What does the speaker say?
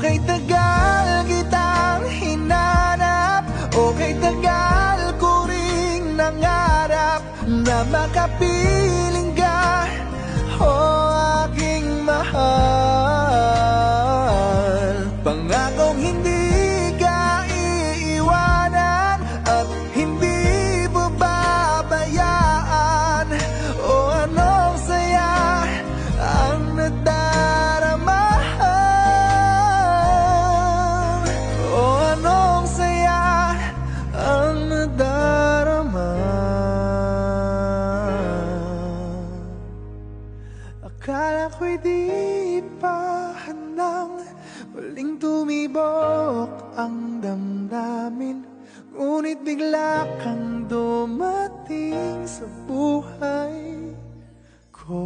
Okay, tagal kitang hinanap, okay, tagal ko ring nangarap na makapiling ka, aking mahal. Pangakong hindi ka iiwanan at hindi babayaan. Anong saya ang nadarama, anong saya ang nadarama. Akala ko'y di pa handang muling tumibok ang damdamin, ngunit bigla kang dumating sa buhay ko.